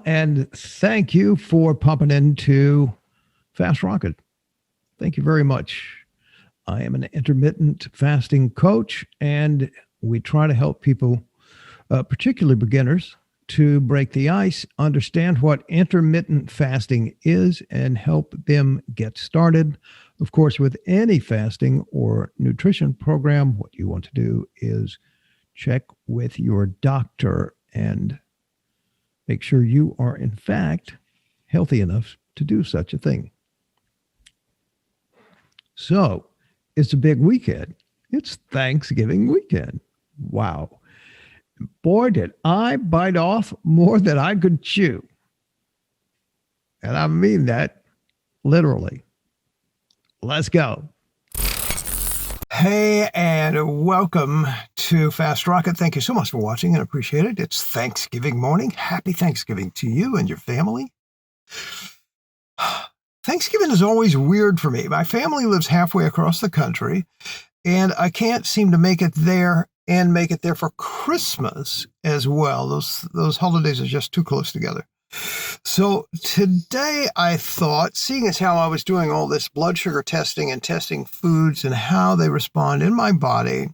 And thank you for pumping into FastRockett. Thank you very much. I am an intermittent fasting coach, and we try to help people, particularly beginners, to break the ice, understand what intermittent fasting is, and help them get started. Of course, with any fasting or nutrition program, what you want to do is check with your doctor and make sure you are, in fact, healthy enough to do such a thing. So, it's a big weekend. It's Thanksgiving weekend. Wow. Boy, did I bite off more than I could chew. And I mean that literally. Let's go. Hey, and welcome to FastRockett. Thank you so much for watching and appreciate it. It's Thanksgiving morning. Happy Thanksgiving to you and your family. Thanksgiving is always weird for me. My family lives halfway across the country, and I can't seem to make it there and make it there for Christmas as well. Those holidays are just too close together. So today I thought, seeing as how I was doing all this blood sugar testing and testing foods and how they respond in my body,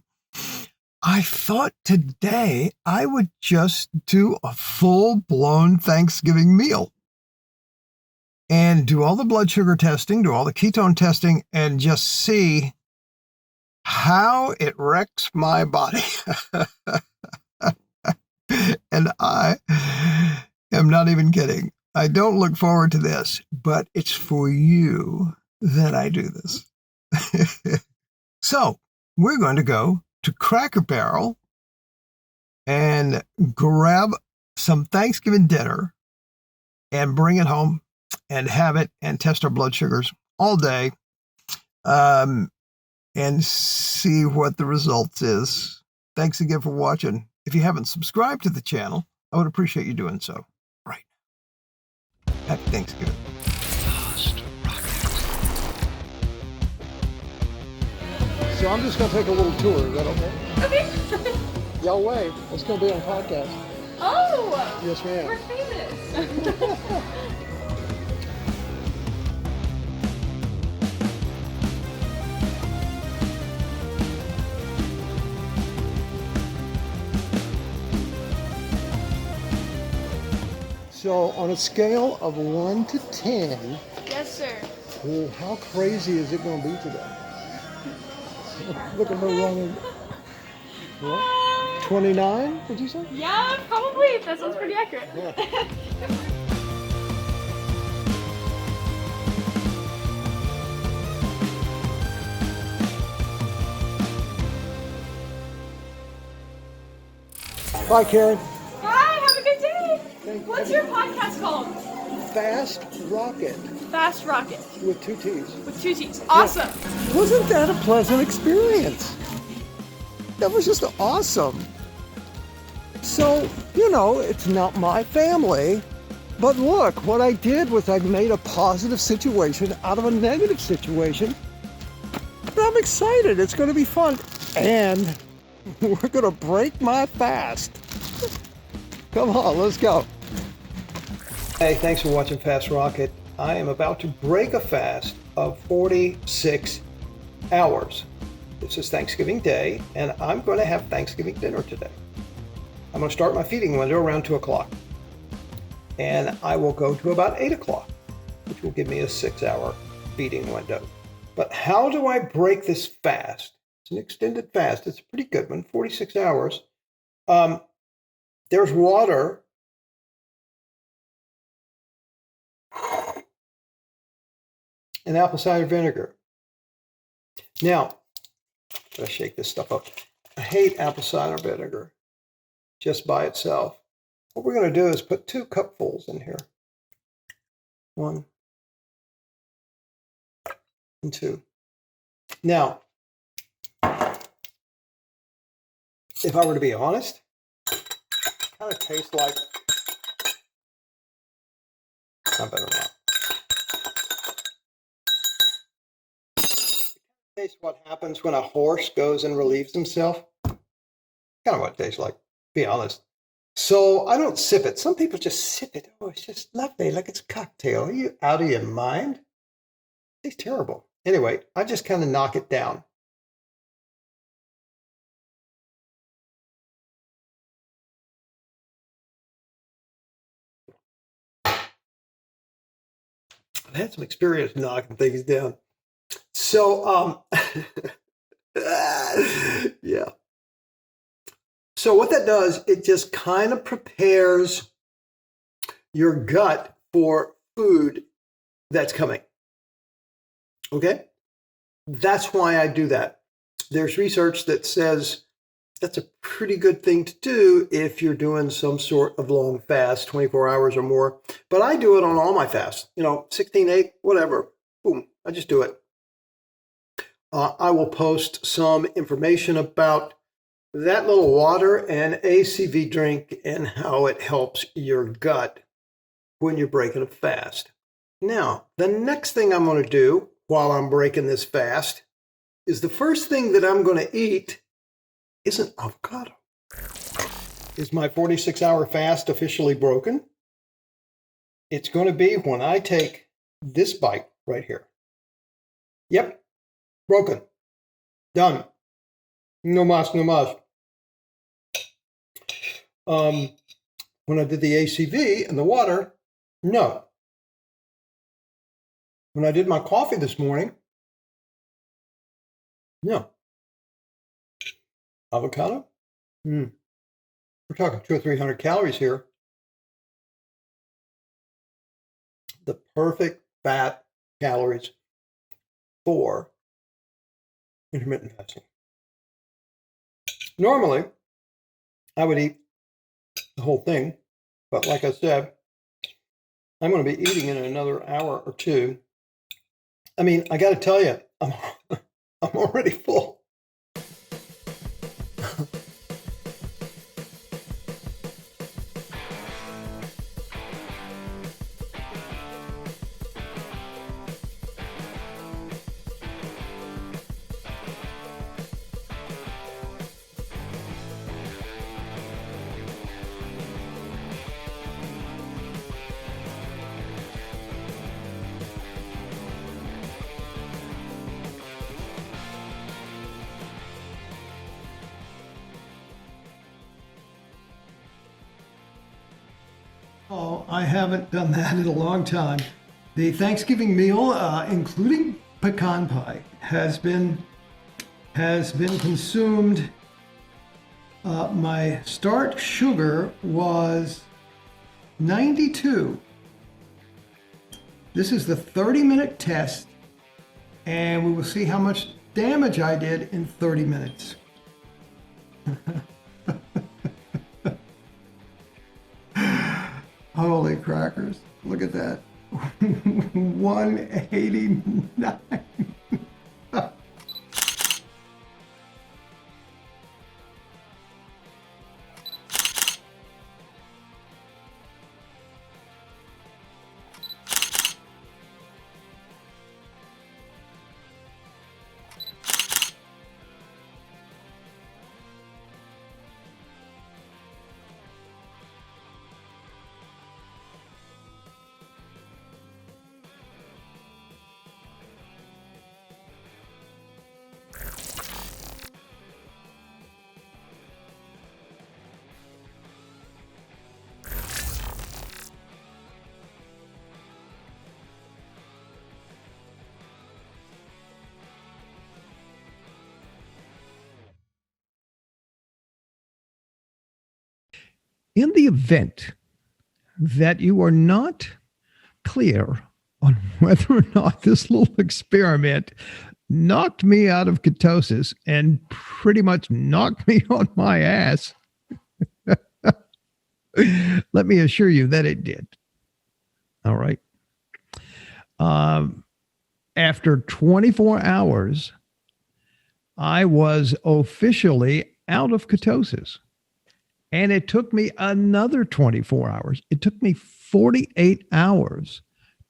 I thought today I would just do a full-blown Thanksgiving meal and do all the blood sugar testing, do all the ketone testing, and just see how it wrecks my body. And I am not even kidding. I don't look forward to this, but it's for you that I do this. So we're going to go to Cracker Barrel and grab some Thanksgiving dinner and bring it home and have it and test our blood sugars all day and see what the results is. Thanks again for watching. If you haven't subscribed to the channel, I would appreciate you doing so. Right. Happy Thanksgiving. So I'm just going to take a little tour. Is that okay? Okay. Y'all wave. It's going to be on podcast. Oh! Yes, ma'am. We're famous. So on a scale of 1 to 10, Yes, sir. how crazy is it going to be today? Look at her running. What? 29, would you say? Yeah, probably. That sounds pretty accurate. Yeah. Bye, Karen. Hi, have a good day. Thank you. What's your podcast called? FastRockett FastRockett with 2 T's. with 2 T's. Awesome. Wasn't that a pleasant experience? That was just awesome. So, it's not my family, but look, what I did was I made a positive situation out of a negative situation. And I'm excited. It's going to be fun. And we're going to break my fast. Come on, let's go. Hey, thanks for watching FastRockett. I am about to break a fast of 46 hours. This is Thanksgiving Day, and I'm going to have Thanksgiving dinner today. I'm going to start my feeding window around 2 o'clock, and I will go to about 8 o'clock, which will give me a 6-hour feeding window. But how do I break this fast? It's an extended fast. It's a pretty good one, 46 hours. There's water and apple cider vinegar. Now, let's shake this stuff up. I hate apple cider vinegar just by itself. What we're going to do is put 2 cupfuls in here. 1 and 2. Now, if I were to be honest, it kind of tastes like, I better not. Taste what happens when a horse goes and relieves himself. Kind of what it tastes like, be honest. So I don't sip it. Some people just sip it. Oh, it's just lovely, like it's a cocktail. Are you out of your mind? It's terrible. Anyway, I just kind of knock it down. I've had some experience knocking things down. So, yeah. So what that does, it just kind of prepares your gut for food that's coming. Okay? That's why I do that. There's research that says that's a pretty good thing to do if you're doing some sort of long fast, 24 hours or more. But I do it on all my fasts, 16-8, whatever. Boom, I just do it. I will post some information about that little water and ACV drink and how it helps your gut when you're breaking a fast. Now, the next thing I'm going to do while I'm breaking this fast is the first thing that I'm going to eat is an avocado. Is my 46-hour fast officially broken? It's going to be when I take this bite right here. Yep, broken. Done. No mas, no mas. When I did the ACV and the water, no. When I did my coffee this morning, no. Avocado? We're talking 200 or 300 calories here. The perfect fat calories for intermittent fasting. Normally, I would eat the whole thing, but like I said, I'm going to be eating in another hour or two. I mean, I got to tell you, I'm already full. Oh, I haven't done that in a long time. The Thanksgiving meal, including pecan pie, has been consumed. My start sugar was 92. This is the 30-minute test, and we will see how much damage I did in 30 minutes. Holy crackers. Look at that. 189. In the event that you are not clear on whether or not this little experiment knocked me out of ketosis and pretty much knocked me on my ass, let me assure you that it did. All right. After 24 hours, I was officially out of ketosis. And it took me another 24 hours. It took me 48 hours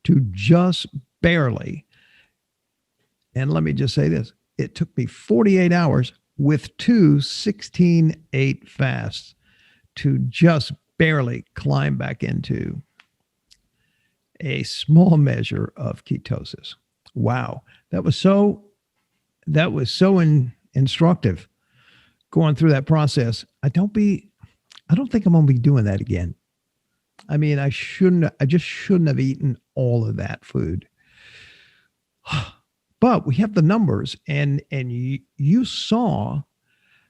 to just barely. And let me just say this. It took me 48 hours with two 16-8 fasts to just barely climb back into a small measure of ketosis. Wow. That was so instructive going through that process. I don't think I'm going to be doing that again. I mean, I just shouldn't have eaten all of that food. But we have the numbers, and you saw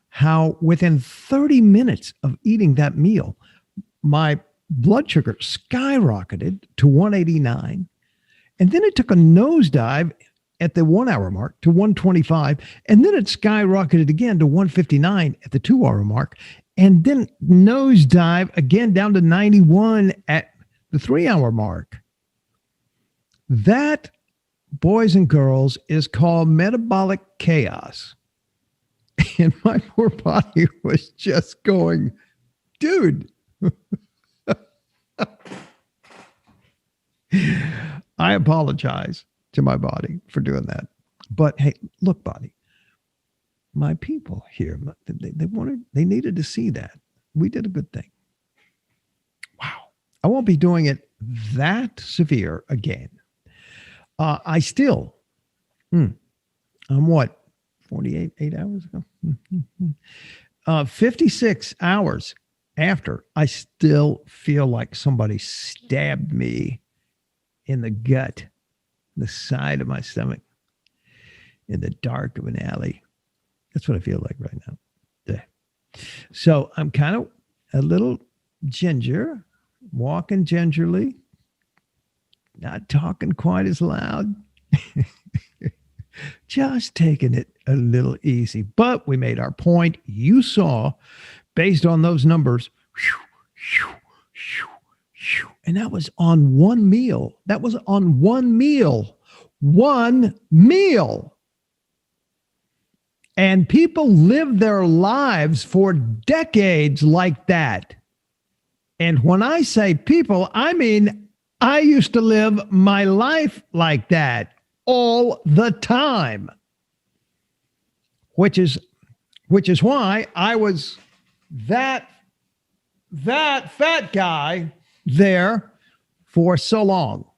how within 30 minutes of eating that meal, my blood sugar skyrocketed to 189. And then it took a nosedive at the 1 hour mark to 125. And then it skyrocketed again to 159 at the 2 hour mark. And then nosedive again down to 91 at the 3 hour mark. That, boys and girls, is called metabolic chaos. And my poor body was just going, dude. I apologize to my body for doing that. But hey, look, body, my people here, they needed to see that. We did a good thing. Wow. I won't be doing it that severe again. I still, I'm what, 8 hours ago? 56 hours after, I still feel like somebody stabbed me in the gut, the side of my stomach, in the dark of an alley. That's what I feel like right now. Yeah. So I'm kind of a little ginger, walking gingerly, not talking quite as loud, just taking it a little easy. But we made our point. You saw, based on those numbers, and that was on one meal. That was on one meal. One meal. And people live their lives for decades like that. And when I say people, I mean, I used to live my life like that all the time. Which is why I was that fat guy there for so long.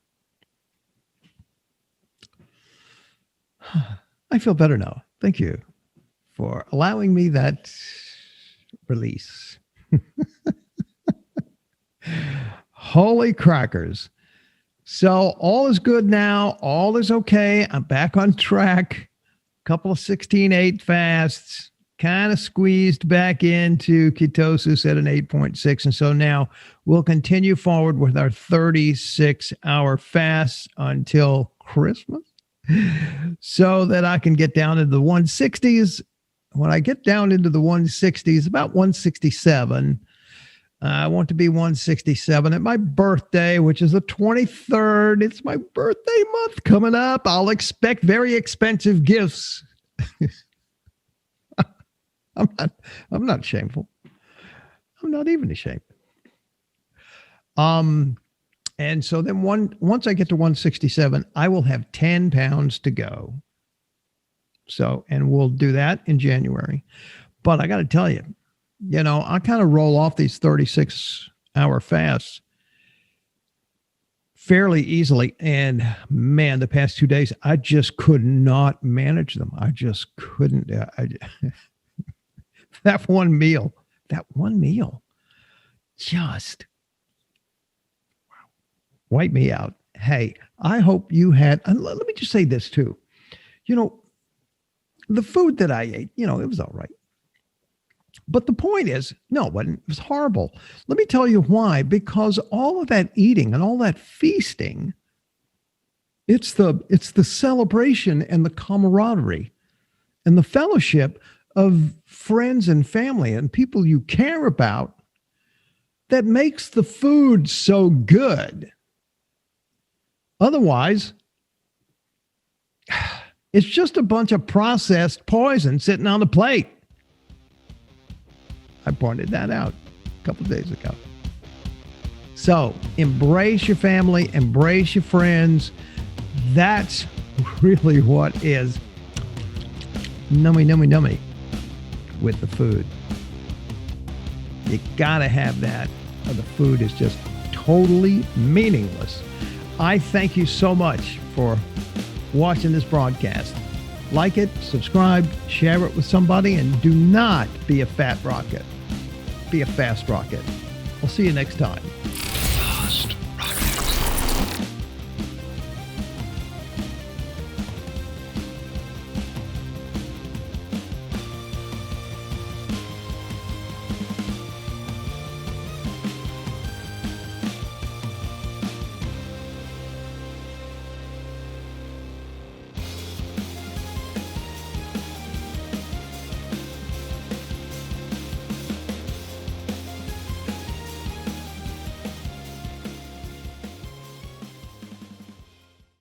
I feel better now. Thank you for allowing me that release. Holy crackers. So all is good now. All is okay. I'm back on track. Couple of 16-8 fasts. Kind of squeezed back into ketosis at an 8.6. And so now we'll continue forward with our 36-hour fast until Christmas so that I can get down into the 160s. When I get down into the 160s, about 167, I want to be 167 at my birthday, which is the 23rd. It's my birthday month coming up. I'll expect very expensive gifts. I'm not shameful. I'm not even ashamed. And so then once I get to 167, I will have 10 pounds to go. So, and we'll do that in January. But I got to tell you, I kind of roll off these 36-hour fasts fairly easily. And man, the past 2 days, I just could not manage them. I just couldn't. That one meal just wiped me out. Hey, I hope you had, let me just say this too. The food that I ate, it was all right. But the point is, no, it wasn't. It was horrible. Let me tell you why. Because all of that eating and all that feasting, it's the celebration and the camaraderie and the fellowship of friends and family and people you care about that makes the food so good. Otherwise, it's just a bunch of processed poison sitting on the plate. I pointed that out a couple of days ago. So embrace your family, embrace your friends. That's really what is nummy with the food. You got to have that, or the food is just totally meaningless. I thank you so much for watching this broadcast. Like it, subscribe, share it with somebody, and do not be a fat rocket. Be a fast rocket. I'll see you next time. Fast